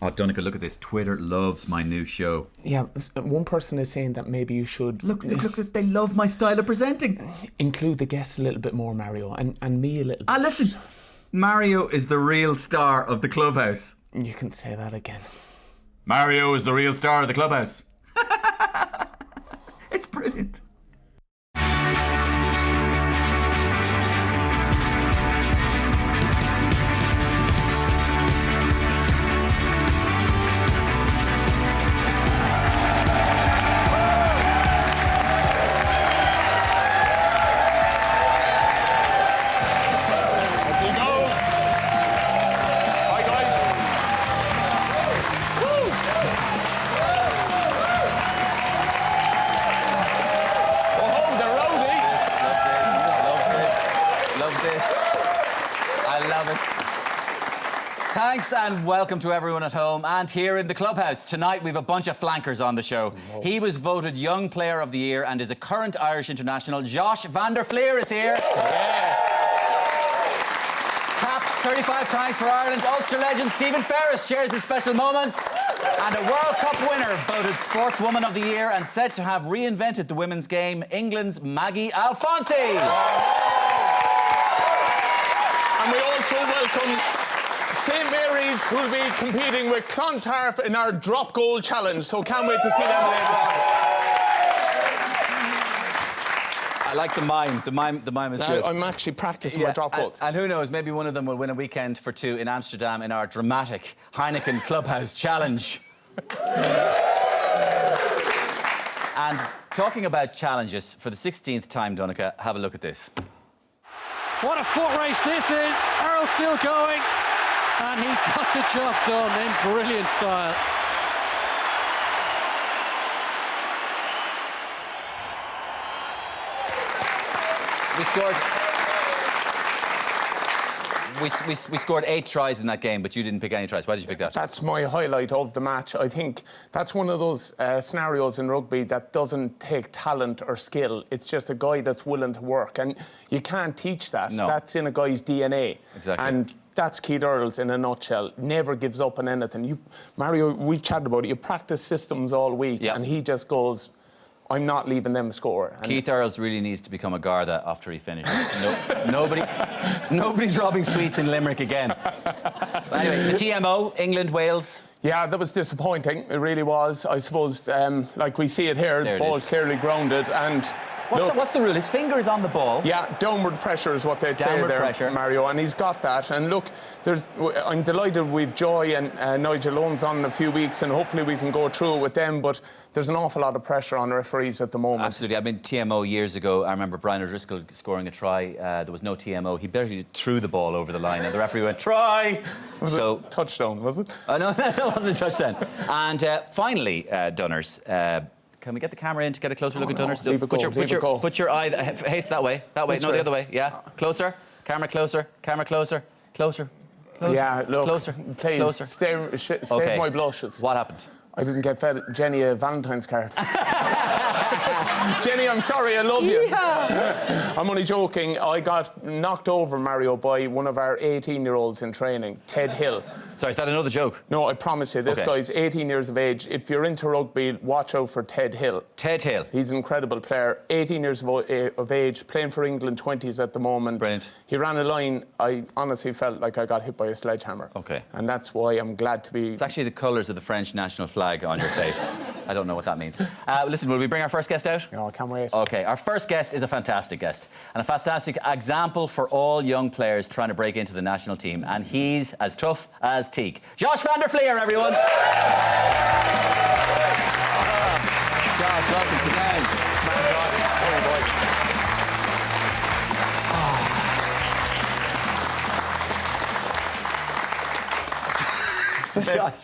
Oh, Donica, look at this. Twitter loves my new show. Yeah, one person is saying that maybe you should... Look, they love my style of presenting. Include the guests a little bit more, Mario, and me a little bit. Listen, Mario is the real star of the clubhouse. You can say that again. Mario is the real star of the clubhouse. It's brilliant. Thanks and welcome to everyone at home and here in the clubhouse. Tonight we've a bunch of flankers on the show. He was voted Young Player of the Year and is a current Irish international. Josh van der Fleer is here. Yes. Capped 35 times for Ireland. Ulster legend Stephen Ferris shares his special moments. And a World Cup winner, voted Sportswoman of the Year and said to have reinvented the women's game, England's Maggie Alfonsi. And we also welcome St Mary's, who will be competing with Clontarf in our drop goal challenge, so can't wait to see them later on. I like the mime. The mime is good. I'm actually practicing my drop goals. And who knows, maybe one of them will win a weekend for two in Amsterdam in our dramatic Heineken Clubhouse Challenge. And talking about challenges, for the 16th time, Donica, have a look at this. What a foot race this is. Earl still going. And he got the job done in brilliant style. We scored 8 tries in that game, but you didn't pick any tries. Why did you pick that? That's my highlight of the match. I think that's one of those scenarios in rugby that doesn't take talent or skill. It's just a guy that's willing to work. And you can't teach that. No. That's in a guy's DNA. Exactly. And that's Keith Earls in a nutshell. Never gives up on anything. Mario, we've chatted about it. You practice systems all week, and he just goes, I'm not leaving them score. And Keith Earls really needs to become a Garda after he finishes. Nobody's robbing sweets in Limerick again. But anyway, the TMO, England, Wales. Yeah, that was disappointing. It really was. I suppose, like we see it here, the ball clearly grounded. And what's the rule? His finger is on the ball. Yeah, downward pressure is what they'd say there, pressure. Mario, and he's got that. And look, I'm delighted we've Joy and Nigel Owens on in a few weeks, and hopefully we can go through it with them. But there's an awful lot of pressure on referees at the moment. Absolutely. I've been TMO years ago. I remember Brian O'Driscoll scoring a try. There was no TMO. He barely threw the ball over the line, and the referee went, try! Was it touchdown, was it? No, it wasn't a touchdown. And finally, Dunners, can we get the camera in to get a closer look at Dunners? Put your eye, haste that way. No, the other way. Yeah, closer. Camera closer. Closer. Yeah, look, closer. Please, closer. Save my blushes. What happened? I didn't get Jenny a Valentine's card. Jenny, I'm sorry, I love you. Yeah. I'm only joking. I got knocked over, Mario, by one of our 18-year-olds in training, Ted Hill. Sorry, is that another joke? No, I promise you. This guy's 18 years of age. If you're into rugby, watch out for Ted Hill. Ted Hill. He's an incredible player. 18 years of age, playing for England 20s at the moment. Brilliant. He ran a line. I honestly felt like I got hit by a sledgehammer. Okay. And that's why I'm glad to be... It's actually the colours of the French national flag on your face. I don't know what that means. Listen, will we bring our first guest out? No, I can't wait. OK, our first guest is a fantastic guest and a fantastic example for all young players trying to break into the national team. And he's as tough as teak. Josh van der Fleer, everyone. Josh, welcome to town.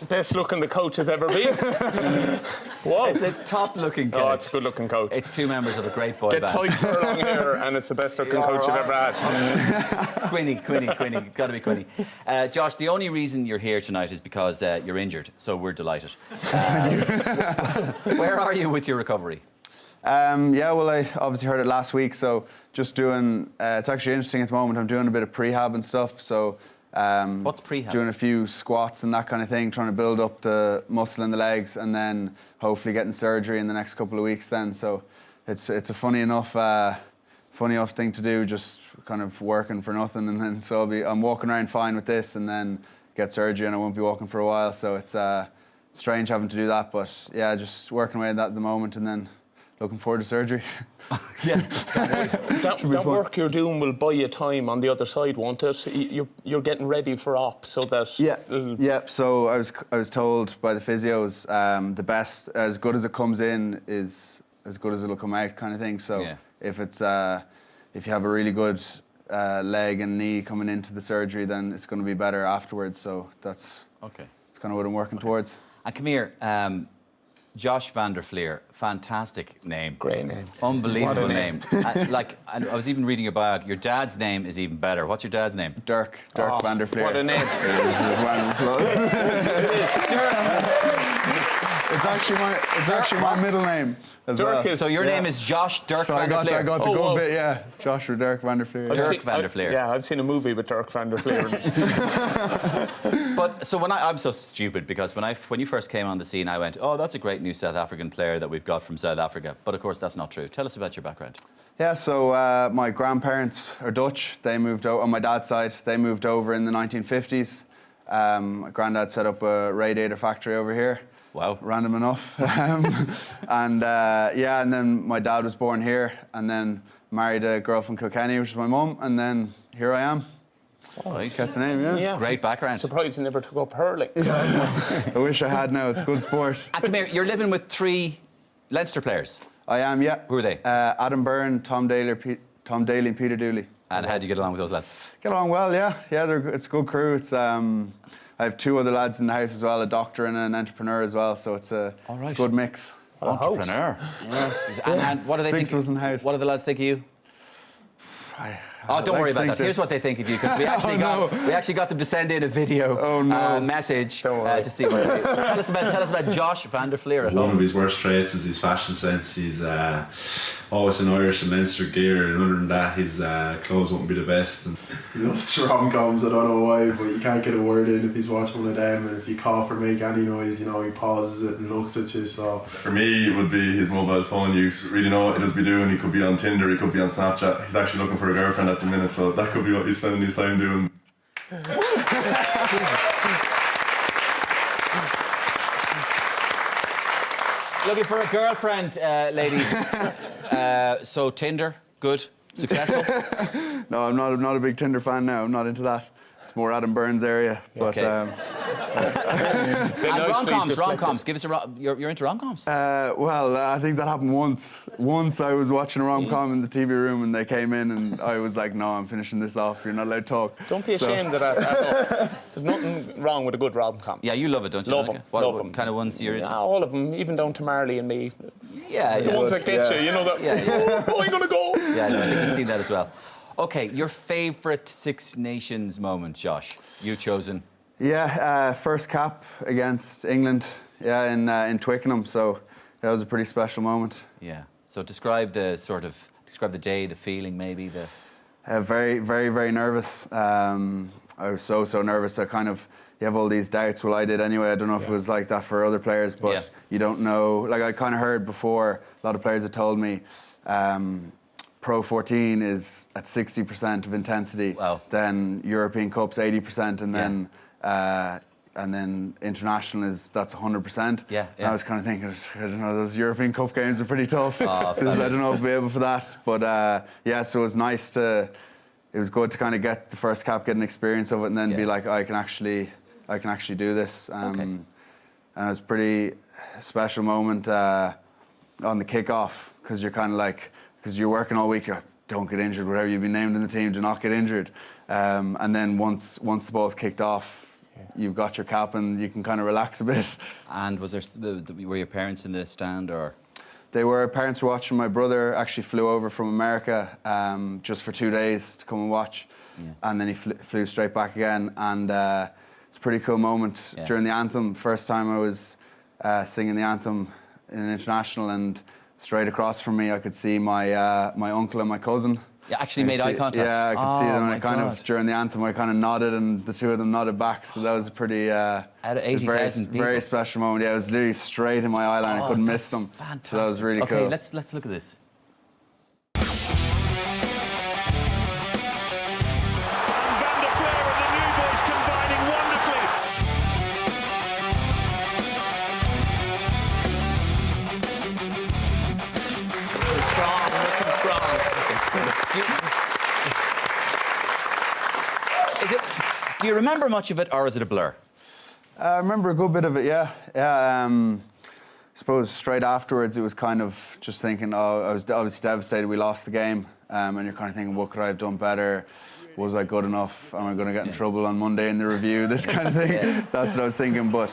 Best looking the coach has ever been. Whoa. It's a top-looking coach. Oh, it's a good-looking coach. It's two members of a great boy Get band. tight furlong hair, and it's the best-looking coach you've ever had. Quinny. Got to be Quinny. Josh, the only reason you're here tonight is because you're injured, so we're delighted. Where are you with your recovery? Yeah, well, I obviously heard it last week, so just doing... it's actually interesting at the moment. I'm doing a bit of prehab and stuff, so What's prehab? Doing a few squats and that kind of thing, trying to build up the muscle in the legs, and then hopefully getting surgery in the next couple of weeks then. So it's a funny enough thing to do, just kind of working for nothing. And then so I'm walking around fine with this, and then get surgery and I won't be walking for a while. So it's strange having to do that, but yeah, just working away at that at the moment, and then looking forward to surgery. Yeah. that work you're doing will buy you time on the other side, won't it? You're getting ready for op, so that... Yeah. So I was told by the physios, the best, as good as it comes in is as good as it'll come out, kind of thing. So if you have a really good leg and knee coming into the surgery, then it's going to be better afterwards. So that's kind of what I'm working towards. And come here, Josh van der Fleer, fantastic name. Great name. Unbelievable name. I was even reading your bio. Your dad's name is even better. What's your dad's name? Dirk van der Fleer. What a name. It's actually my middle name as well. So your name is Josh Dirk van der Fleer. I got the good bit, yeah. Josh or Dirk van der Fleer. Dirk van der Fleer. Yeah, I've seen a movie with Dirk van der Fleer. But so I'm so stupid, because when you first came on the scene, I went, oh, that's a great new South African player that we've got from South Africa. But of course, that's not true. Tell us about your background. Yeah, so my grandparents are Dutch. They moved over on my dad's side. They moved over in the 1950s. My granddad set up a radiator factory over here. Wow. Random enough. And then my dad was born here, and then married a girl from Kilkenny, which is my mum, and then here I am. Oh, right. Kept the name, yeah. Great background. Surprised you never took up hurling. I wish I had now. It's a good sport. And come here, you're living with 3 Leinster players. I am, yeah. Who are they? Adam Byrne, Tom Daly, and Peter Dooley. And how do you get along with those lads? Get along well, yeah. Yeah, it's a good crew. It's I have 2 other lads in the house as well, a doctor and an entrepreneur as well, so it's a good mix. Entrepreneur. Yeah. And what do they 6 think? was in the house. What do the lads think of you? Don't worry about that. Here's what they think of you, because we actually got them to send in a video message to see what they tell us about Josh van der Fleer at home. One of his worst traits is his fashion sense. He's always in Irish and Leinster gear, and other than that, his clothes won't be the best. And he loves rom-coms. I don't know why, but you can't get a word in if he's watching one of them, and if you cough or make any noise, he pauses it and looks at you. So for me, it would be his mobile phone use. Really know what he does be doing. He could be on Tinder, he could be on Snapchat. He's actually looking for a girlfriend at the minute, so that could be what he's spending his time doing. Looking for a girlfriend, ladies. So Tinder, good, successful? No, I'm not a big Tinder fan now. I'm not into that. It's more Adam Burns area. But and rom-coms. Give us you're into rom-coms? Well, I think that happened once. Once I was watching a rom-com in the TV room, and they came in, and I was like, "No, I'm finishing this off. You're not allowed to talk." Don't be ashamed of that. There's nothing wrong with a good rom-com. Yeah, you love it, don't you? Love them. What kind of ones you're into? Yeah, all of them, even down to Marley and me. Yeah, the ones that get you. You know that. Oh, I'm gonna go. Yeah, no, I think you've seen that as well. Okay, your favourite Six Nations moment, Josh? You chosen? Yeah, first cap against England. Yeah, in Twickenham. So that was a pretty special moment. Yeah. So describe the day, the feeling, maybe the. Very, very, very nervous. I was so nervous. You have all these doubts. Well, I did anyway. I don't know if it was like that for other players, but you don't know. Like I kind of heard before, a lot of players had told me. Pro 14 is at 60% of intensity. Wow. Then European Cup's 80%, and then international that's 100%. Yeah. And I was kind of thinking, I don't know, those European Cup games are pretty tough. Oh, because I don't know if I'll be able for that. But so it was nice it was good to kind of get the first cap, get an experience of it, and then be like, I can actually do this. And it was a pretty special moment on the kickoff, because you're kind of like. Because you're working all week, don't get injured, whatever you've been named in the team, do not get injured. And then once the ball's kicked off, you've got your cap and you can kind of relax a bit. And was there were your parents in the stand, or? Parents were watching. My brother actually flew over from America just for 2 days to come and watch. Yeah. And then he flew straight back again. And it's a pretty cool moment during the anthem. First time I was singing the anthem in an international, and straight across from me, I could see my uncle and my cousin. You actually made eye contact? Yeah, I could see them. And my I kind God. of, during the anthem, I kind of nodded and the two of them nodded back. So that was a pretty, Out of 80,000 people. very special moment. Yeah, it was literally straight in my eye line. I couldn't miss them. Fantastic. So that was really okay, cool. let's look at this. Do you remember much of it, or is it a blur? I remember a good bit of it, yeah. Yeah. I suppose straight afterwards, it was kind of just thinking, I was obviously devastated we lost the game. And you're kind of thinking, what could I have done better? Was I good enough? Am I going to get in trouble on Monday in the review? This kind of thing. That's what I was thinking. But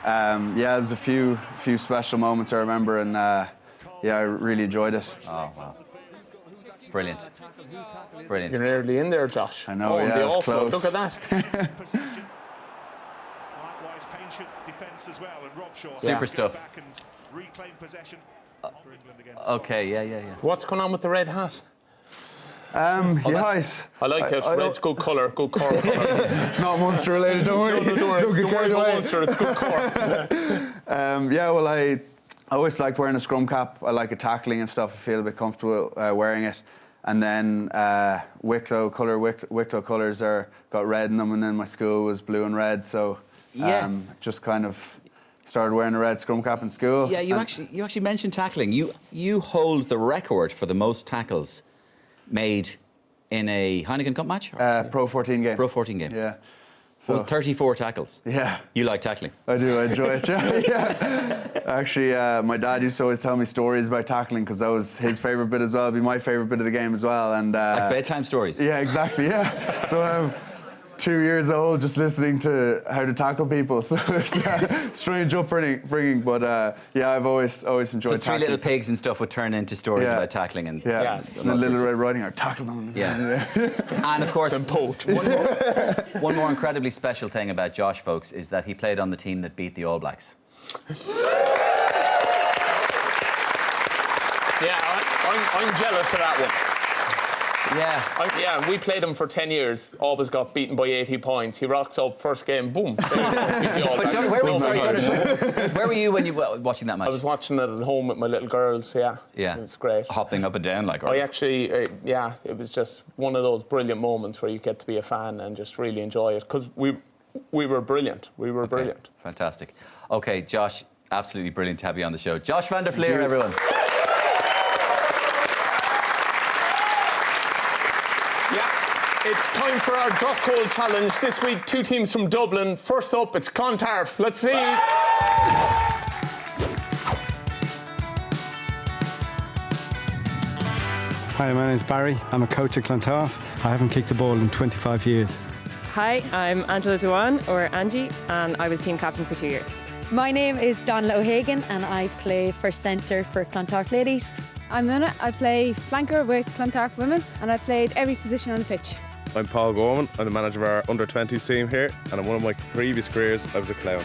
yeah, there's a few special moments I remember, and yeah, I really enjoyed it. Oh, wow. Brilliant. Brilliant. You're nearly in there, Josh. I know, yeah, it was close. Look at that. Possession. Likewise, patient defence as well, and Rob Shaw Super stuff. back and reclaim possession for England against Okay, yeah. What's going on with the red hat? Yeah, I like it. Red's good colour, good colour. it's not Munster related, don't worry. Don't worry carried about away. Munster, it's good colour. Yeah, well, I always liked wearing a scrum cap. I like it tackling and stuff. I feel a bit comfortable wearing it. And then Wicklow colours got red in them, and then my school was blue and red, so just kind of started wearing a red scrum cap in school. Yeah, you actually mentioned tackling. You hold the record for the most tackles made in a Heineken Cup match? Pro 14 game. Pro 14 game. Yeah. So it was 34 tackles. Yeah. You like tackling? I do. I enjoy it. Yeah. Actually, my dad used to always tell me stories about tackling because that was his favourite bit as well. It'd be my favourite bit of the game as well. And like bedtime stories? Yeah, exactly. Yeah. So I'm 2 years old just listening to how to tackle people. So it's strange upbringing. But yeah, I've always enjoyed so tackling. Three Little Pigs and stuff would turn into stories about tackling. And and the Little Red Riding Hood, tackle them. Yeah. And of course, one more incredibly special thing about Josh, folks, is that he played on the team that beat the All Blacks. Yeah, I'm jealous of that one. Yeah. We played him for 10 years, always got beaten by 80 points. He rocks up first game, boom. But where were you when you were watching that match? I was watching it at home with my little girls, yeah. Yeah. It was great. Hopping up and down like... I actually, it was just one of those brilliant moments where you get to be a fan and just really enjoy it, because we were brilliant. We were brilliant. Fantastic. OK, Josh, absolutely brilliant to have you on the show. Josh van der Fleer, everyone. It's time for our drop goal challenge. This week, two teams from Dublin. First up, it's Clontarf. Let's see. Hi, my name's Barry. I'm a coach at Clontarf. I haven't kicked a ball in 25 years. Hi, I'm Angela Dewan, or Angie, and I was team captain for 2 years. My name is Donald O'Hagan and I play first centre for Clontarf Ladies. I'm Minna. I play flanker with Clontarf Women and I played every position on the pitch. I'm Paul Gorman. I'm the manager of our under-20s team here, and in one of my previous careers I was a clown.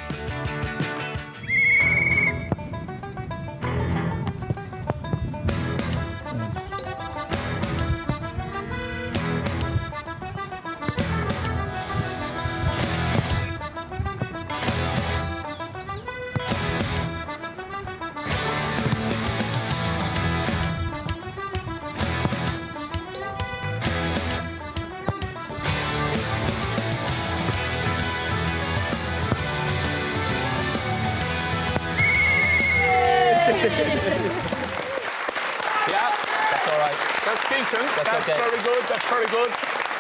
That's all right. That's decent. That's very good. That's very good.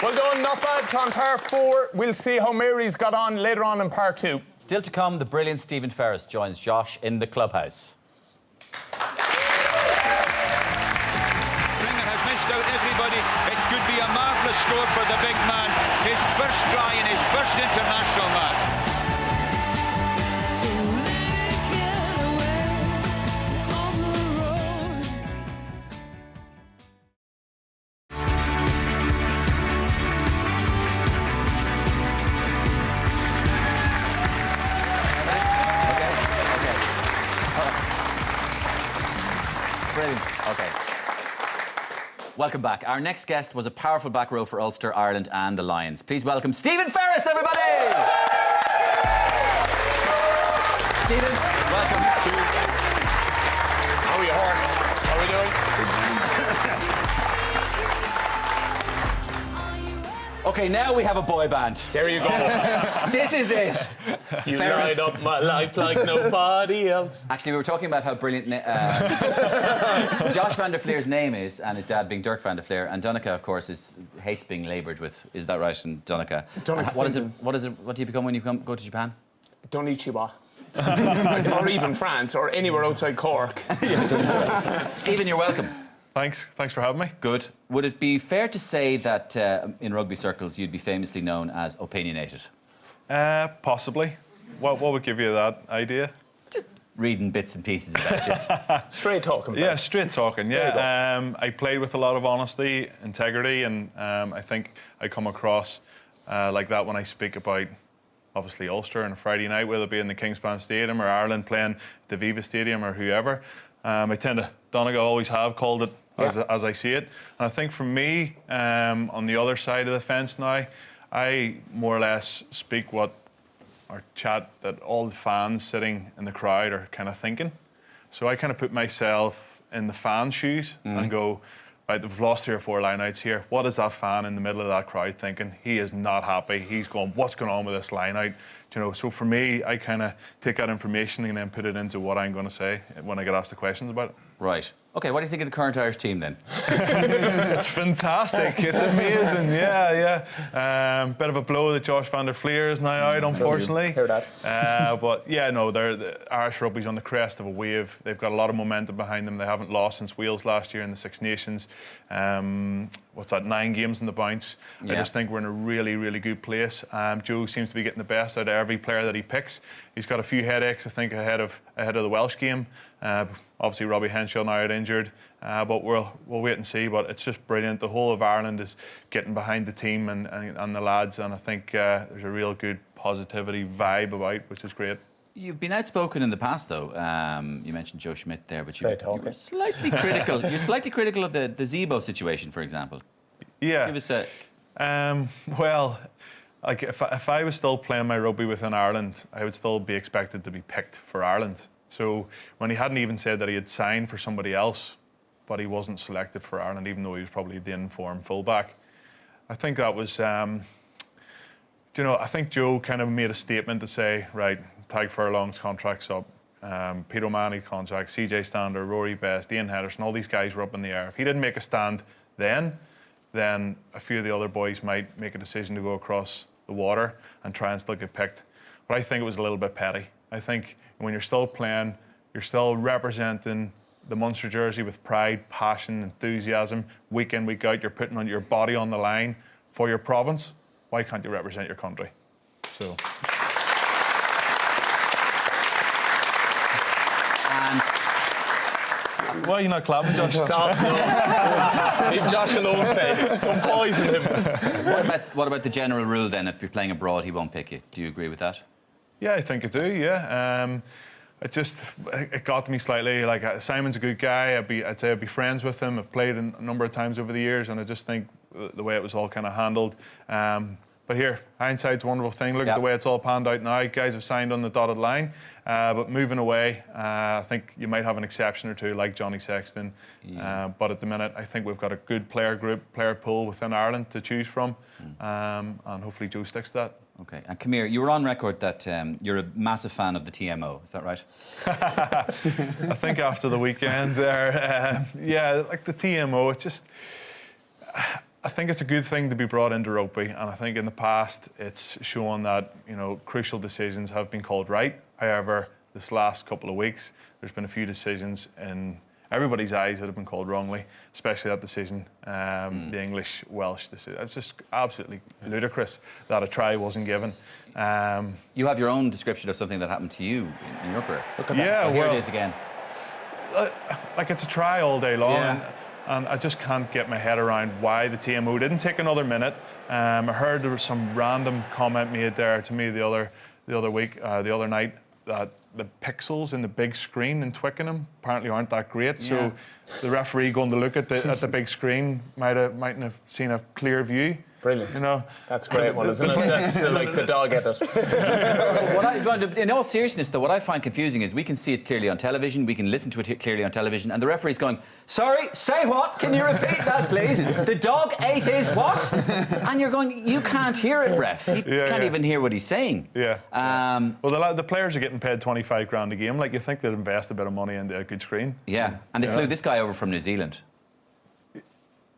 Well done, not bad. Clontarf 4. We'll see how Mary's got on later on in part 2. Still to come, the brilliant Stephen Ferris joins Josh in the clubhouse. Springer has missed out everybody. It could be a marvellous score for the big man. His first try in his first international match. Welcome back. Our next guest was a powerful back row for Ulster, Ireland and the Lions. Please welcome Stephen Ferris, everybody! Stephen, welcome. How are you, horse? How are we doing? Okay, now we have a boy band. There you go. This is it. You light up my life like nobody else. Actually, we were talking about how brilliant Josh van der Fleer's name is, and his dad being Dirk van der Fleer, and Donica, of course, hates being laboured with. Is that right? And Donica. What is it? What do you become when you go to Japan? Donichiwa. Or even France, or anywhere outside Cork. Stephen, you're welcome. Thanks for having me. Good. Would it be fair to say that in rugby circles you'd be famously known as opinionated? Possibly. What would give you that idea? Just reading bits and pieces about you. Straight talking. Yeah, straight talking. Yeah. I played with a lot of honesty, integrity, and I think I come across like that when I speak about, obviously, Ulster on a Friday night, whether it be in the Kingspan Stadium or Ireland playing the Viva Stadium or whoever. I tend to, Donegal always have called it as I see it. And I think for me, on the other side of the fence now, I more or less speak what or chat that all the fans sitting in the crowd are kind of thinking. So I kind of put myself in the fan shoes and go, right, they've lost 3 or 4 line-outs here. What is that fan in the middle of that crowd thinking? He is not happy. He's going, what's going on with this line-out? You know, so for me, I kind of take that information and then put it into what I'm going to say when I get asked the questions about it. Right. Okay, what do you think of the current Irish team then? It's fantastic. It's amazing. Yeah. Bit of a blow that Josh van der Fleer is now out, unfortunately. Hear that. But yeah, no, the Irish rugby's on the crest of a wave. They've got a lot of momentum behind them. They haven't lost since Wales last year in the Six Nations. 9 games in the bounce. Yeah. I just think we're in a really, really good place. Joe seems to be getting the best out of every player that he picks. He's got a few headaches, I think, ahead of the Welsh game. Obviously, Robbie Henshaw now out injured, but we'll wait and see. But it's just brilliant. The whole of Ireland is getting behind the team and the lads, and I think there's a real good positivity vibe about, which is great. You've been outspoken in the past, though. You mentioned Joe Schmidt there, but you were slightly critical. You're slightly critical of the Zebo situation, for example. Yeah. Give us a. Well, like if I was still playing my rugby within Ireland, I would still be expected to be picked for Ireland. So when he hadn't even said that he had signed for somebody else, but he wasn't selected for Ireland, even though he was probably the informed fullback, I think that was, I think Joe kind of made a statement to say, right, Tadhg Furlong's contract's up, Peter O'Mahony's contract, CJ Stander, Rory Best, Ian Henderson, all these guys were up in the air. If he didn't make a stand then a few of the other boys might make a decision to go across the water and try and still get picked. But I think it was a little bit petty. I think when you're still playing, you're still representing the Munster jersey with pride, passion, enthusiasm, week in, week out. You're putting your body on the line for your province. Why can't you represent your country? So. And why are you not clapping, Josh? Stop. No. Leave Josh alone, face. Don't poison him. What about the general rule then? If you're playing abroad, he won't pick you. Do you agree with that? Yeah, I think I do, yeah. It got me slightly. Like, Simon's a good guy. I'd say I'd be friends with him. I've played a number of times over the years, and I just think the way it was all kind of handled. But here, hindsight's a wonderful thing. Look at the way it's all panned out now. Guys have signed on the dotted line. But moving away, I think you might have an exception or two, like Johnny Sexton. Yeah. But at the minute, I think we've got a good player pool within Ireland to choose from. And hopefully Joe sticks to that. Okay. And Camille, you were on record that you're a massive fan of the TMO. Is that right? I think after the weekend there, like the TMO, it just... I think it's a good thing to be brought into rugby, and I think in the past it's shown that crucial decisions have been called right. However, this last couple of weeks, there's been a few decisions in everybody's eyes that have been called wrongly, especially that decision, the English-Welsh decision. It's just absolutely ludicrous that a try wasn't given. You have your own description of something that happened to you in your career. Look at that. Well, here it is again. Like, it's a try all day long. And I just can't get my head around why the TMO didn't take another minute. I heard there was some random comment made there to me the other night, that the pixels in the big screen in Twickenham apparently aren't that great. So the referee going to look at the bign screen mightn't have seen a clear view. Brilliant. You know, that's a great one, isn't it? That's like the dog edit. In all seriousness, though, what I find confusing is we can see it clearly on television, we can listen to it clearly on television, and the referee's going, "Sorry, say what? Can you repeat that, please? The dog ate his what?" And you're going, "You can't hear it, ref. You can't even hear what he's saying." Yeah. Well, the players are getting paid 25 grand a game. Like, you think they'd invest a bit of money into a good screen. Yeah, and they flew this guy over from New Zealand.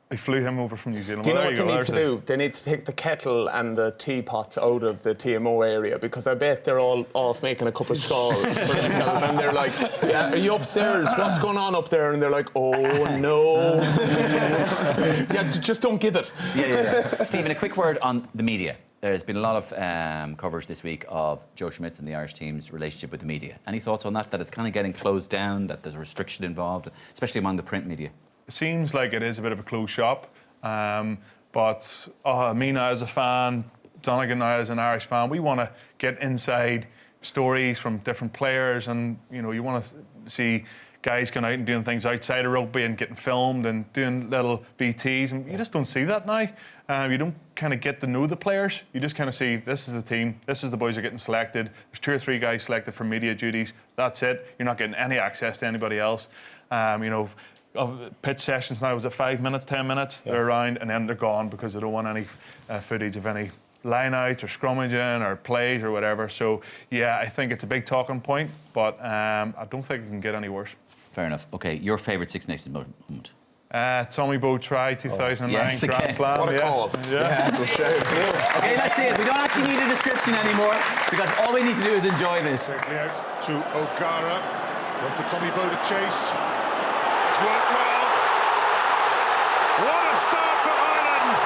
They flew him over from New Zealand. Do you know what they need to do? They need to take the kettle and the teapots out of the TMO area, because I bet they're all off making a cup of stalls for themselves, and they're like, "Yeah, are you upstairs? What's going on up there?" And they're like, "Oh no." Yeah, just don't give it. Yeah. Stephen, a quick word on the media. There's been a lot of coverage this week of Joe Schmidt's and the Irish team's relationship with the media. Any thoughts on that? That it's kind of getting closed down, that there's a restriction involved, especially among the print media? It seems like it is a bit of a closed shop, but Mina as a fan, Donegan as an Irish fan, we want to get inside stories from different players, and you want to see guys going out and doing things outside of rugby and getting filmed and doing little BTs, and you just don't see that now. You don't kind of get to know the players. You just kind of see, this is the team, this is the boys are getting selected. There's 2 or 3 guys selected for media duties. That's it. You're not getting any access to anybody else. Pitch sessions now, was it 5 minutes, 10 minutes? Yeah. They're around and then they're gone because they don't want any footage of any line-outs or scrummaging or plays or whatever. So, yeah, I think it's a big talking point, but I don't think it can get any worse. Fair enough. OK, your favourite Six Nations moment? Tommy Bowe try, 2009 yes, Grand Slam. What a call. Yeah. OK, let's see it. We don't actually need a description anymore, because all we need to do is enjoy this. Safely out to O'Gara. One for Tommy Bowe to chase. It's worked well. What a start for Ireland.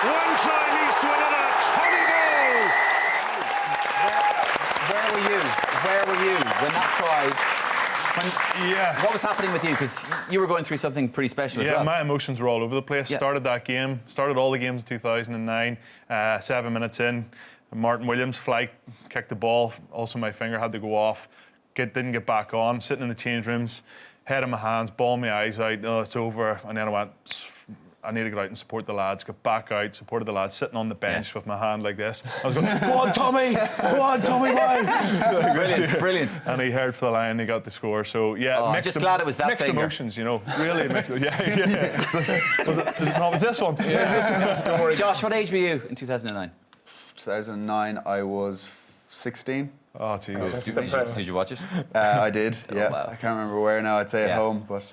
One try leads to another. Tommy Bowe. Where were you when that try? What was happening with you? Because you were going through something pretty special as well. Yeah, my emotions were all over the place. Started that game, started all the games in 2009, 7 minutes in. Martin Williams, flight, kicked the ball. Also, my finger had to go off. Didn't get back on. Sitting in the change rooms, head in my hands, bawling my eyes out. Oh, it's over. And then I went, I need to get out and support the lads. Got back out, supported the lads, sitting on the bench with my hand like this. I was going, "Go on, Tommy! Go on, Tommy, boy!" Brilliant. And he heard for the line, he got the score. So, yeah. I'm just glad it was that mixed finger. Emotions, really mixed. Yeah. Was this one? Yeah. Don't worry. Josh, what age were you in 2009? 2009, I was 16. Oh, Jesus. Did you watch it? I did, yeah. Wow. I can't remember where now. I'd say at home, but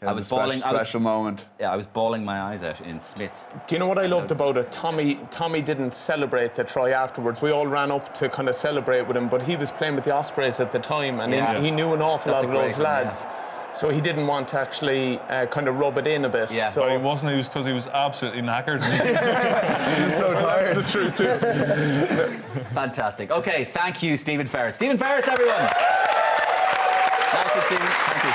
it was a special moment. Yeah, I was bawling my eyes out in Smiths. Do you know what I loved about it? Tommy didn't celebrate the try afterwards. We all ran up to kind of celebrate with him, but he was playing with the Ospreys at the time, and he knew an awful lot of those lads. Yeah. So he didn't want to actually kind of rub it in a bit. Yeah. So he wasn't. It was because he was absolutely knackered. He was so tired. That's the truth too. Fantastic. Okay, thank you, Stephen Ferris. Stephen Ferris, everyone. Nice to see you. Thank you.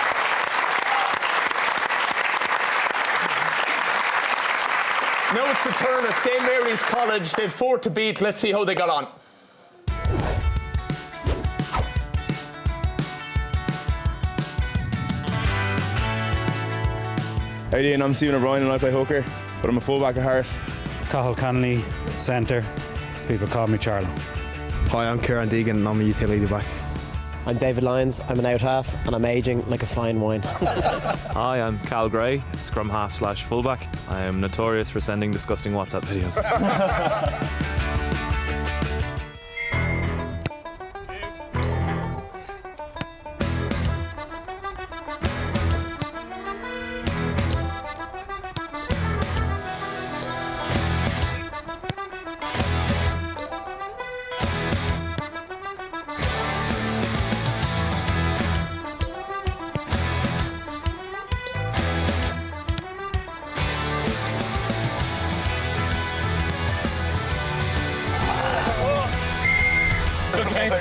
Now it's the turn at St. Mary's College. They've 4 to beat. Let's see how they got on. How you doing? I'm Stephen O'Brien and I play hooker, but I'm a fullback at heart. Cathal Connolly, centre. People call me Charlo. Hi, I'm Kieran Deegan and I'm a utility back. I'm David Lyons, I'm an out half and I'm ageing like a fine wine. Hi, I'm Cal Gray, scrum half / fullback. I am notorious for sending disgusting WhatsApp videos.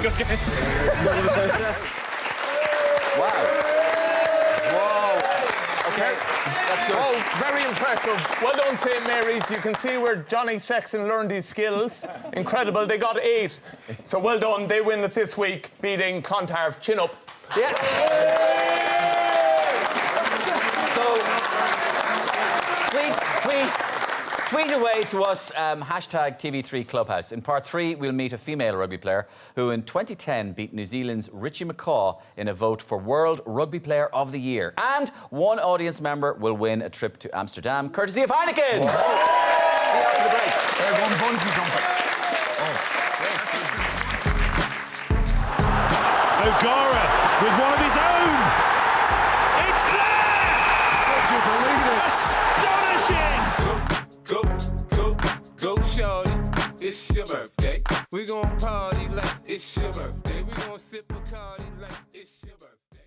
Good game. Wow. Whoa. Okay. That's good. Oh, very impressive. Well done, St. Mary's. You can see where Johnny Sexton learned his skills. Incredible. They got 8. So well done. They win it this week, beating Clontarf. Chin up. Yeah. So, tweet away to us, hashtag TV3 Clubhouse. In part 3, we'll meet a female rugby player who in 2010 beat New Zealand's Richie McCaw in a vote for World Rugby Player of the Year. And one audience member will win a trip to Amsterdam, courtesy of Heineken. See you after the break. There's one bungee jumper. O'Gara with one of his own. It's there! Would you believe it? Astonishing! Go, shorty. It's your birthday. We gon' party like it's your birthday. We gon' sip Bacardi like it's your birthday.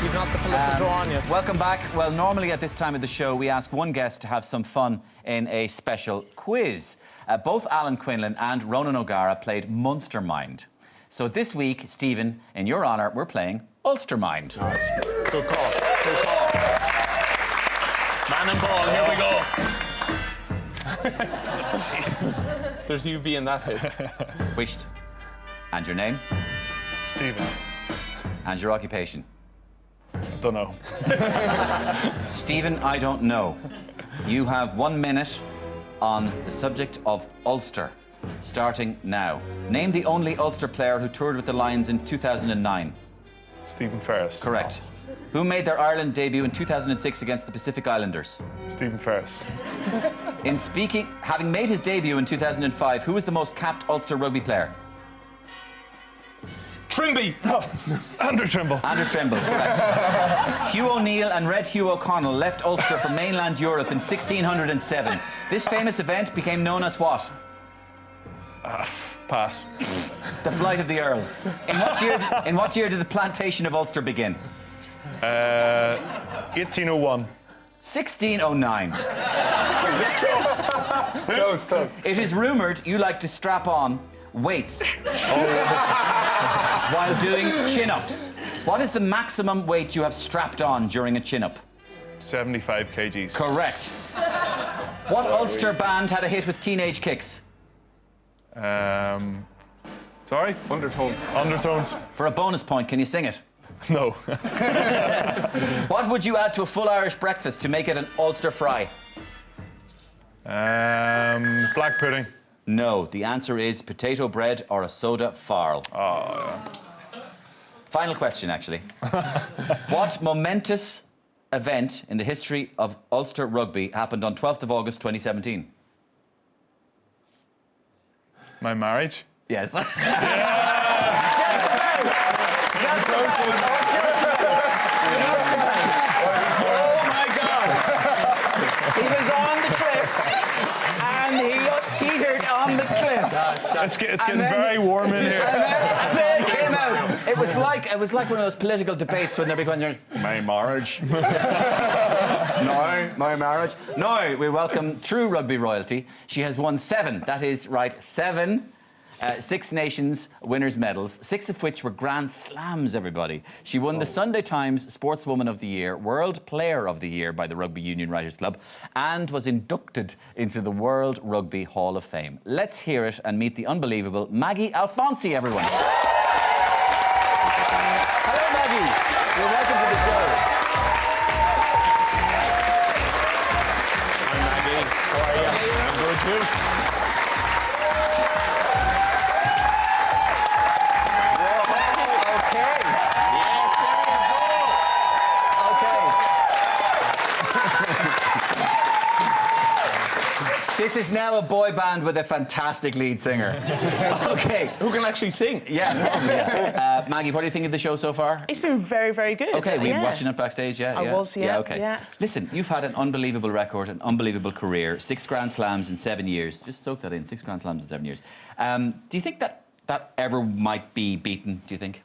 He's not the fella to draw on you. Welcome back. Well, normally at this time of the show, we ask one guest to have some fun in a special quiz. Both Alan Quinlan and Ronan O'Gara played Munster Mind. So this week, Stephen, in your honour, we're playing Ulster Mind. Nice. Good call. Good call. Man and ball, here we go. There's UV in that hit. Wished. And your name? Stephen. And your occupation? Don't know. Stephen, I don't know. You have 1 minute on the subject of Ulster, starting now. Name the only Ulster player who toured with the Lions in 2009. Stephen Ferris. Correct. Who made their Ireland debut in 2006 against the Pacific Islanders? Stephen Ferris. Having made his debut in 2005, who was the most capped Ulster rugby player? Trimby! Oh, Andrew Trimble. Andrew Trimble, correct. Hugh O'Neill and Red Hugh O'Connell left Ulster for mainland Europe in 1607. This famous event became known as what? Pass. The Flight of the Earls. In what year did the plantation of Ulster begin? 1801. 1609. Close. It is rumoured you like to strap on weights while doing chin-ups. What is the maximum weight you have strapped on during a chin-up? 75 kgs. Correct. What Ulster band had a hit with Teenage Kicks? Sorry? Undertones. Undertones. For a bonus point, can you sing it? No. What would you add to a full Irish breakfast to make it an Ulster fry? Black pudding. No, the answer is potato bread or a soda farl. Oh, yeah. Final question, actually. What momentous event in the history of Ulster rugby happened on 12th of August 2017? My marriage? Yes. Oh my God! He was on the cliff and he teetered on the cliff. It's getting very warm in here. And then it came out. It was like one of those political debates when they're going, my marriage. No, my marriage. No, we welcome true rugby royalty. She has won 7. That is right, 7. 6 Nations winners' medals, 6 of which were Grand Slams, everybody. She won the Sunday Times Sportswoman of the Year, World Player of the Year by the Rugby Union Writers Club, and was inducted into the World Rugby Hall of Fame. Let's hear it and meet the unbelievable Maggie Alfonsi, everyone. Hello, Maggie. You're welcome to the show. Hi, Maggie. How are you? I'm good too. This is now a boy band with a fantastic lead singer. Okay. Who can actually sing? Yeah. Maggie, what do you think of the show so far? It's been very, very good. Okay, were you watching it backstage? Yeah, I was, yeah. Okay. Yeah. Listen, you've had an unbelievable record, an unbelievable career, 6 Grand Slams in 7 years. Just soak that in, 6 Grand Slams in 7 years. Do you think that ever might be beaten, do you think?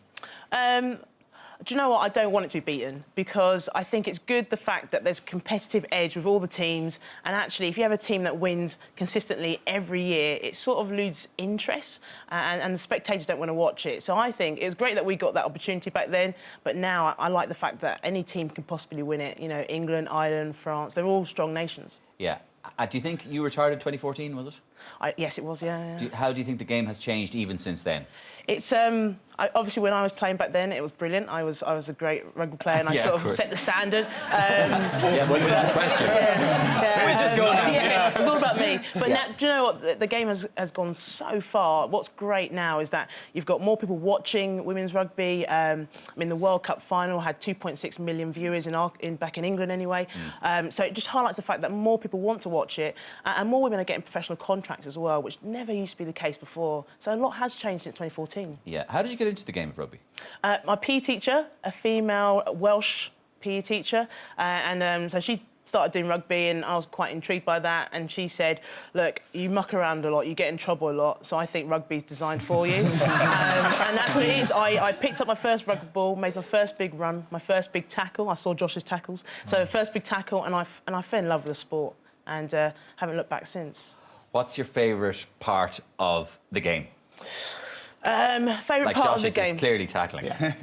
Do you know what? I don't want it to be beaten because I think it's good the fact that there's a competitive edge with all the teams. And actually, if you have a team that wins consistently every year, it sort of loses interest and the spectators don't want to watch it. So I think it was great that we got that opportunity back then. But now I like the fact that any team can possibly win it. You know, England, Ireland, France, they're all strong nations. Yeah. Do you think you retired in 2014, was it? Yes, it was, yeah. How do you think the game has changed even since then? It's obviously when I was playing back then, it was brilliant. I was a great rugby player, and I sort of set the standard. Yeah, well, without question. We're just going now. Yeah, it was all about me. But now, do you know what? The game has gone so far. What's great now is that you've got more people watching women's rugby. I mean, the World Cup final had 2.6 million viewers back in England anyway. So it just highlights the fact that more people want to watch it, and more women are getting professional contracts as well, which never used to be the case before. So a lot has changed since 2014. Yeah. How did you get into the game of rugby? My PE teacher, a female Welsh PE teacher, so she started doing rugby and I was quite intrigued by that, and she said, look, you muck around a lot, you get in trouble a lot, so I think rugby's designed for you. And that's what it is. I picked up my first rugby ball, made my first big run, my first big tackle. I saw Josh's tackles. So first big tackle, and I fell in love with the sport and haven't looked back since. What's your favourite part of the game? Favourite part of the game? Is clearly tackling. Yeah.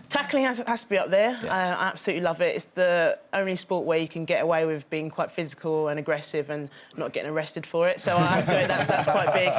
Tackling has to be up there. Yeah. I absolutely love it. It's the only sport where you can get away with being quite physical and aggressive and not getting arrested for it. So I have to admit that's quite big.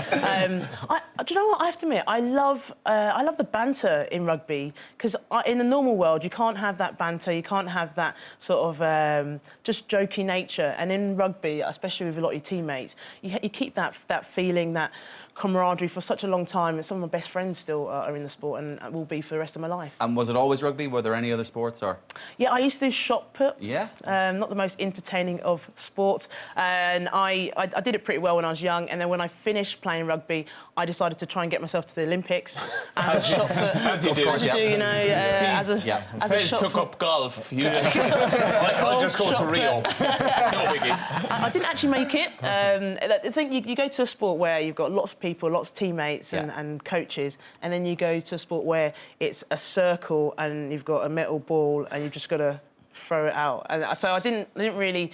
Do you know what? I have to admit, I love the banter in rugby because in the normal world you can't have that banter. You can't have that sort of just jokey nature. And in rugby, especially with a lot of your teammates, you keep that feeling, that camaraderie for such a long time, and some of my best friends still are in the sport and will be for the rest of my life. And was it always rugby? Were there any other sports? Or? Yeah, I used to do shot put. Yeah. Not the most entertaining of sports, and I did it pretty well when I was young, and then when I finished playing rugby, I decided to try and get myself to the Olympics as a shot put. As you do, you know, as a shot took put. up golf. I'll just go to Rio. No biggie. I didn't actually make it. I think you go to a sport where you've got lots of people, lots of teammates and coaches, and then you go to a sport where it's a circle and you've got a metal ball and you've just got to throw it out. And so I didn't really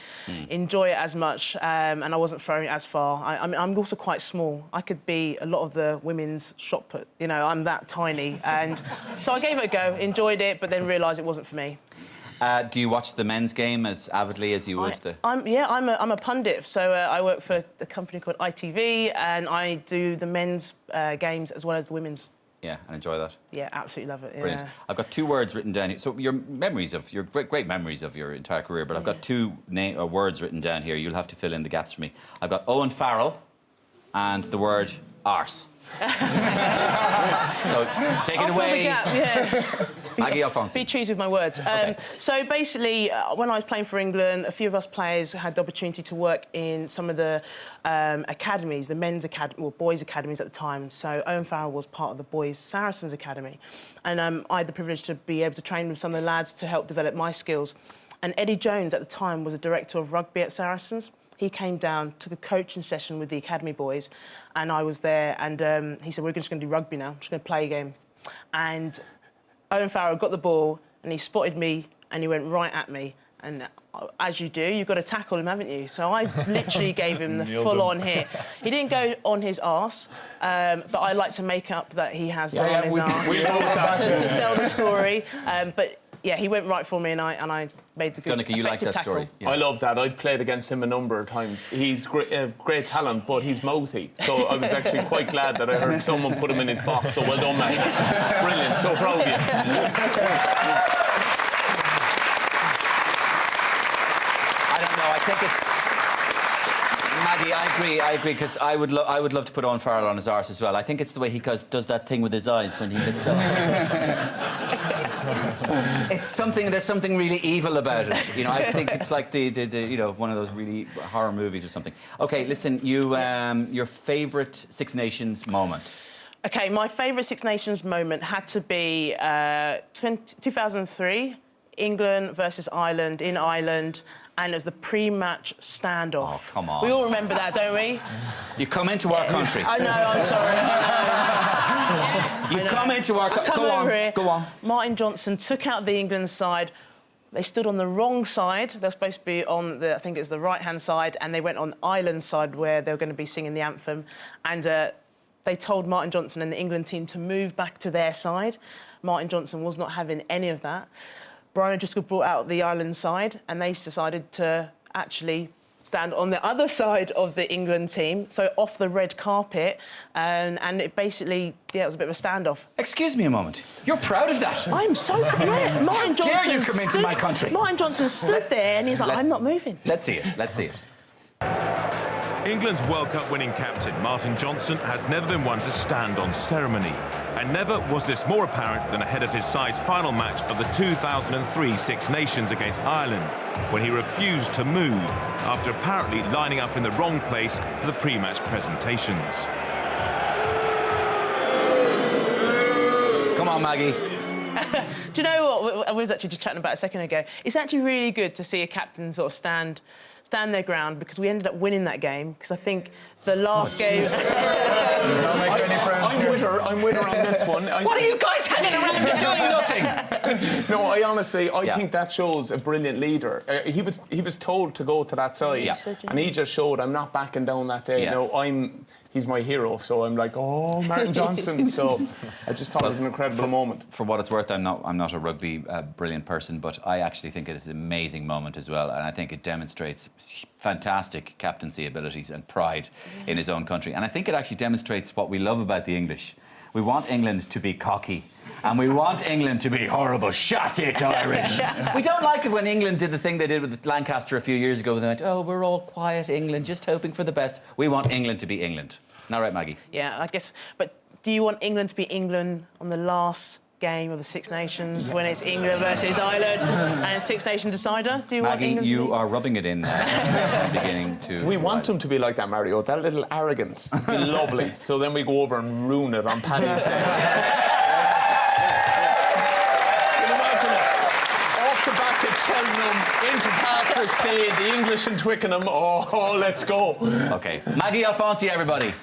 enjoy it as much, and I wasn't throwing it as far. I'm also quite small. I could be a lot of the women's shot put. You know, I'm that tiny, and so I gave it a go, enjoyed it, but then realised it wasn't for me. Do you watch the men's game as avidly as you would I'm a pundit, so I work for a company called ITV, and I do the men's games as well as the women's. Yeah, and enjoy that. Yeah, absolutely love it. Yeah. Brilliant. I've got 2 words written down here. So your great memories of your entire career, but I've got 2 words written down here. You'll have to fill in the gaps for me. I've got Owen Farrell and the word arse. So take it away. Maggie Alfonso. Be choosy with my words. Okay. So basically, when I was playing for England, a few of us players had the opportunity to work in some of the academies, the men's academy, or boys' academies at the time. So Owen Farrell was part of the boys' Saracens Academy. And I had the privilege to be able to train with some of the lads to help develop my skills. And Eddie Jones at the time was a director of rugby at Saracens. He came down, took a coaching session with the academy boys, and I was there, and he said, we're just going to do rugby now, I'm just going to play a game. And Owen Farrell got the ball, and he spotted me, and he went right at me. And as you do, you've got to tackle him, haven't you? So I literally gave him the full-on hit. He didn't go on his arse, but I like to make up that he has gone on his arse to sell the story. But yeah, he went right for me, and I made the good, Donica, you like that tackle. story? Yeah. I love that. I've played against him a number of times. He's great talent, but he's mouthy. So I was actually quite glad that I heard someone put him in his box. So well done, man. Brilliant. So proud of you. I don't know. I think it's Maggie. I agree. Because I would love to put Owen Farrell on his arse as well. I think it's the way he does that thing with his eyes when he looks up. It's something. There's something really evil about it. You know, I think it's like the one of those really horror movies or something. Okay, listen. Your favourite Six Nations moment. Okay, my favourite Six Nations moment had to be 2003 England versus Ireland in Ireland, and it was the pre-match standoff. Oh, come on. We all remember that, don't we? You come into our country. I know, I'm sorry. You come into our country. Go on, go on. Martin Johnson took out the England side. They stood on the wrong side. They're supposed to be on the, I think it's the right-hand side, and they went on Ireland's side where they were going to be singing the anthem. And they told Martin Johnson and the England team to move back to their side. Martin Johnson was not having any of that. Brian O'Driscoll brought out the Ireland side, and they decided to actually stand on the other side of the England team, so off the red carpet, and it basically, yeah, it was a bit of a standoff. Excuse me a moment. You're proud of that? I'm so yeah. Martin Johnson. Dare you come into my country? Martin Johnson stood there, and he's like, "I'm not moving." Let's see it. Let's see it. England's World Cup winning captain, Martin Johnson, has never been one to stand on ceremony. And never was this more apparent than ahead of his side's final match of the 2003 Six Nations against Ireland, when he refused to move after apparently lining up in the wrong place for the pre-match presentations. Come on, Maggie. Do you know what? I was actually just chatting about a second ago. It's actually really good to see a captain sort of stand their ground, because we ended up winning that game, because I think the last game... I'm with her on this one. What are you guys hanging around and doing nothing? No, I honestly think that shows a brilliant leader. He was told to go to that side, and he just showed, I'm not backing down that day. No, he's my hero, so I'm like, oh, Martin Johnson. So I just thought it was an incredible moment. For what it's worth, I'm not a rugby brilliant person, but I actually think it is an amazing moment as well, and I think it demonstrates fantastic captaincy abilities and pride in his own country. And I think it actually demonstrates what we love about the English. We want England to be cocky, and we want England to be horrible. Shut it, Irish. We don't like it when England did the thing they did with Lancaster a few years ago. They went, oh, we're all quiet England, just hoping for the best. We want England to be England. Not right, Maggie? Yeah, I guess. But do you want England to be England on the last game of the Six Nations when it's England versus Ireland and it's Six Nation decider? Do you want Maggie, England to you be... are rubbing it in beginning to... We want them to be like that, Mario. That little arrogance. Be lovely. So then we go over and ruin it on Paddy's Day. Off the back of Cheltenham, into Patrick's Day, the English and Twickenham. Oh, let's go. OK. Maggie Alfonsi, everybody.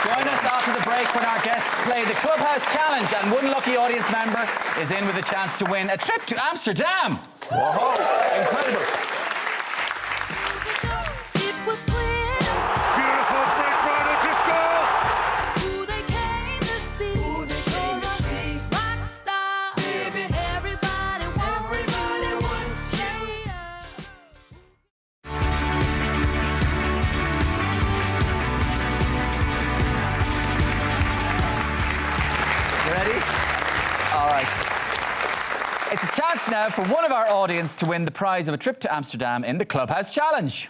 Join us after the break when our guests play the Clubhouse Challenge, and one lucky audience member is in with a chance to win a trip to Amsterdam. Whoa, incredible. Beautiful break, Brian O'Driscoll. It's a chance now for one of our audience to win the prize of a trip to Amsterdam in the Clubhouse Challenge.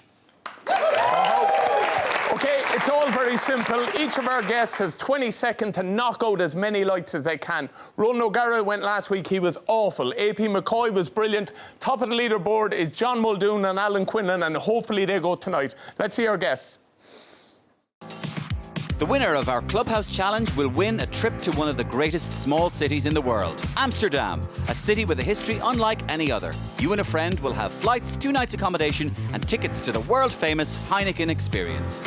OK, it's all very simple. Each of our guests has 20 seconds to knock out as many lights as they can. Ronan O'Gara went last week. He was awful. AP McCoy was brilliant. Top of the leaderboard is John Muldoon and Alan Quinlan, and hopefully they go tonight. Let's see our guests. The winner of our Clubhouse Challenge will win a trip to one of the greatest small cities in the world, Amsterdam, a city with a history unlike any other. You and a friend will have flights, 2 nights accommodation and tickets to the world-famous Heineken experience.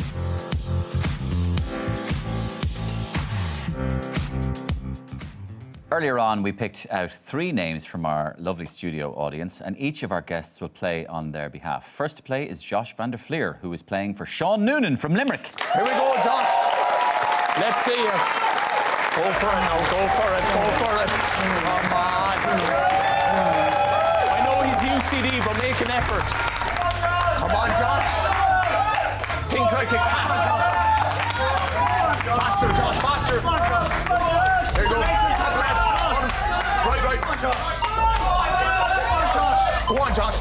Earlier on, we picked out 3 names from our lovely studio audience, and each of our guests will play on their behalf. First to play is Josh van der Fleer, who is playing for Sean Noonan from Limerick. Here we go, Josh. Let's see you. Go for it now, go for it, go for it. Come on. I know he's UCD, but make an effort. Come on, Josh. Think like a cat. Faster, Josh, faster. There you go. Right. Go on, Josh.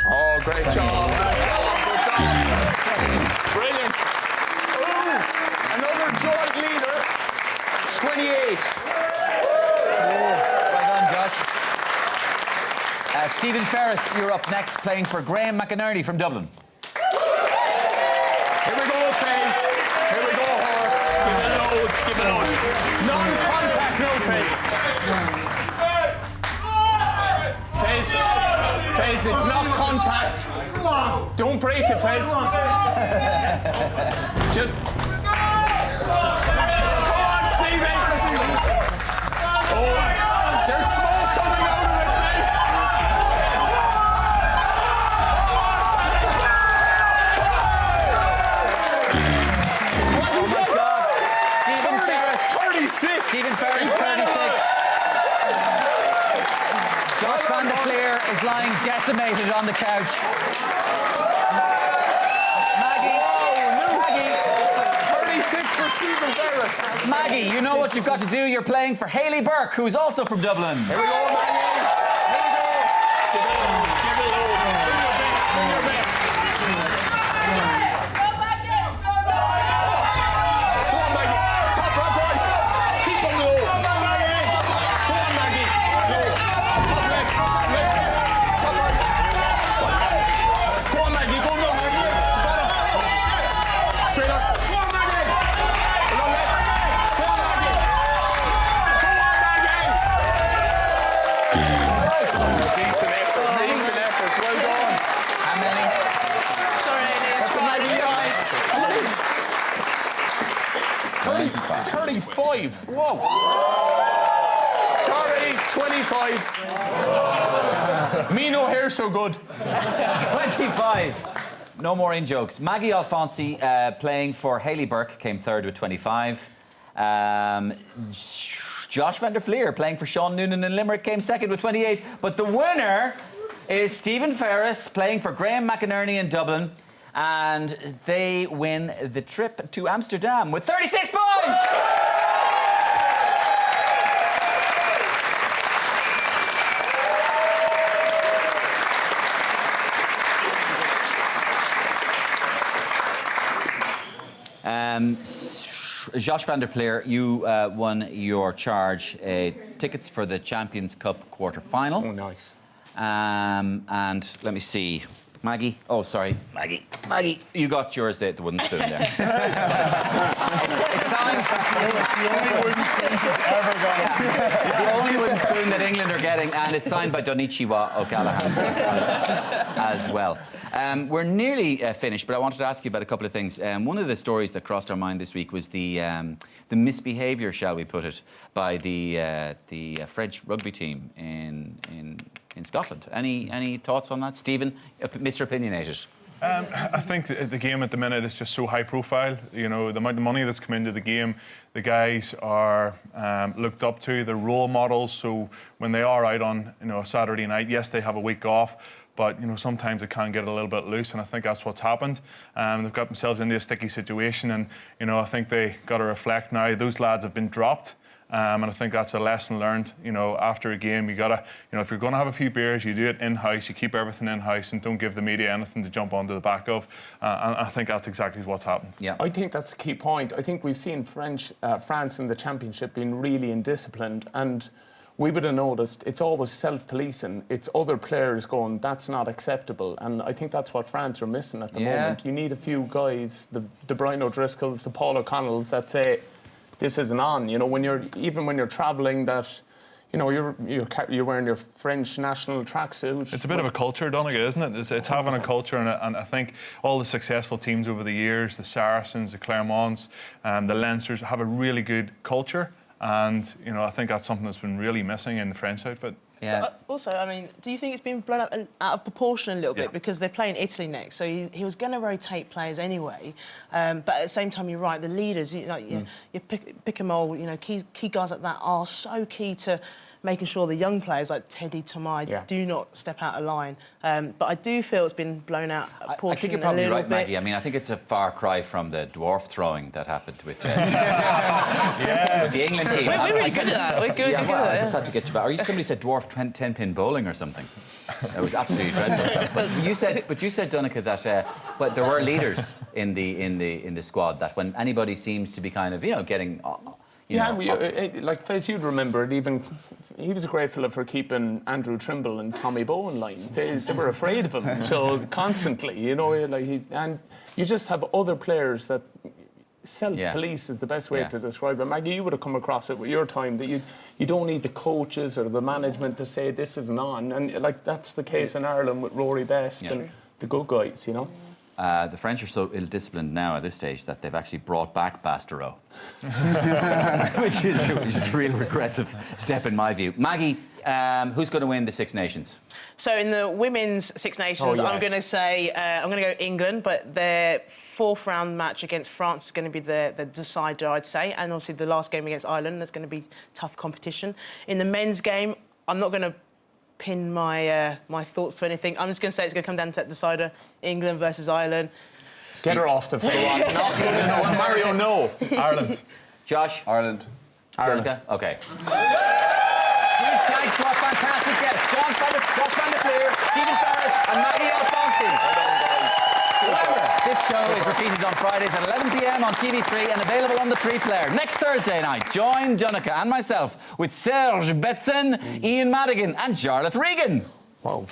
Oh, great job. Brilliant. Ooh, another joint leader. 28. Well done, Josh. Stephen Ferris, you're up next, playing for Graham McInerney from Dublin. Here we go, Faze. Here we go, horse. Give it loads. Just give it a look. Non-contact, no face. Fez, it's not contact. Don't break it, Fez. Just... Come on, Stevie. Oh, there's smoke coming out of it, Fez. Oh my God. Stephen Ferris. 36. Stephen Ferris, 36. Josh van der Fleer is lying decimated on the couch. Maggie. 36 for Stephen Ferris. Maggie, you know what you've got to do. You're playing for Hayley Burke, who's also from Dublin. Here we go, Maggie. Here we go. Give it a load. Bring your best. Go on, Maggie. Top right, right. Keep on low. Go on, Maggie. Top left. Top right. Go on, Maggie. Go low. Straight up. Go on, Maggie. Go on, left. Go on, Maggie. Go on, Maggie. Decent effort. Decent effort. Well done. How many? Sorry, That's a 95. 35. Whoa. Sorry, 25. Me no hair so good. 25. No more in jokes. Maggie Alfonsi, playing for Hayley Burke, came third with 25. Josh van der Fleer, playing for Sean Noonan in Limerick, came second with 28. But the winner is Stephen Ferris, playing for Graham McInerney in Dublin. And they win the trip to Amsterdam with 36 points! Josh van der Fleer, you won your charge tickets for the Champions Cup quarter-final. Oh, nice. And let me see. Maggie, oh sorry, Maggie, you got yours at the wooden spoon there. It's signed. The only wooden spoon that England are getting, and it's signed by Donichiwa O'Callaghan as well. We're nearly finished, but I wanted to ask you about a couple of things. One of the stories that crossed our mind this week was the misbehaviour, shall we put it, by the French rugby team in Scotland. Any thoughts on that, Stephen, Mr. Opinionated? I think the game at the minute is just so high profile. You know, the amount of money that's come into the game, the guys are looked up to, they're role models. So when they are out on a Saturday night, yes, they have a week off, but sometimes it can get a little bit loose, and I think that's what's happened. They've got themselves into a sticky situation, and I think they got to reflect now. Those lads have been dropped. And I think that's a lesson learned. After a game, you gotta, if you're going to have a few beers, you do it in-house, you keep everything in-house, and don't give the media anything to jump onto the back of. And I think that's exactly what's happened. Yeah, I think that's a key point. I think we've seen France in the Championship being really indisciplined, and we would have noticed it's always self-policing. It's other players going, that's not acceptable. And I think that's what France are missing at the moment. You need a few guys, the Brian O'Driscolls, the Paul O'Connells, that say, this isn't on. When you're travelling, that you're wearing your French national tracksuit. It's a bit of a culture, Donegal, isn't it? It's having a culture, and I think all the successful teams over the years, the Saracens, the Clermonts, the Leinsters, have a really good culture, and I think that's something that's been really missing in the French outfit. Yeah. But also, I mean, do you think it's been blown up out of proportion a little bit because they're playing Italy next? So he was going to rotate players anyway. But at the same time, you're right. The leaders, you pick them all. Key guys like that are so key to making sure the young players like Teddy, Tomai do not step out of line. But I do feel it's been blown out of proportion. I think you're probably right, Maggie. I mean, I think it's a far cry from the dwarf throwing that happened with, with the England team. We're really good at that. We're good at that. I just had to get you back. Somebody said dwarf 10-pin bowling or something. It was absolutely dreadful. But you said, Donica, that there were leaders in the squad, that when anybody seems to be kind of getting. Like Fez, you'd remember it. Even he was grateful for keeping Andrew Trimble and Tommy Bowe in line. They were afraid of him, so constantly, and you just have other players that self-police is the best way Yeah. to describe it. Maggie, you would have come across it with your time, that you don't need the coaches or the management to say this isn't on. And like that's the case in Ireland with Rory Best and the good guys, you know. The French are so ill-disciplined now at this stage that they've actually brought back Bastereau, which is a real regressive step in my view. Maggie, who's going to win the Six Nations? So in the women's Six Nations, I'm going to say I'm going to go England, but their fourth round match against France is going to be the decider, I'd say, and obviously the last game against Ireland, there's going to be tough competition. In the men's game, I'm not going to pin my my thoughts to anything. I'm just going to say it's going to come down to that decider, England versus Ireland. Get her off the field. Mario, no. Ireland. Josh? Ireland. Ireland. Okay. Huge thanks to our fantastic guests, Josh van der Fleer, Stephen Ferris and Maggie Alfonsi. Remember, this show is repeated on Fridays at 11 p.m. on TV3 and available on the 3 Player. Next Thursday night, join Jonica and myself with Serge Betsen, Ian Madigan and Charlotte Regan. Wow.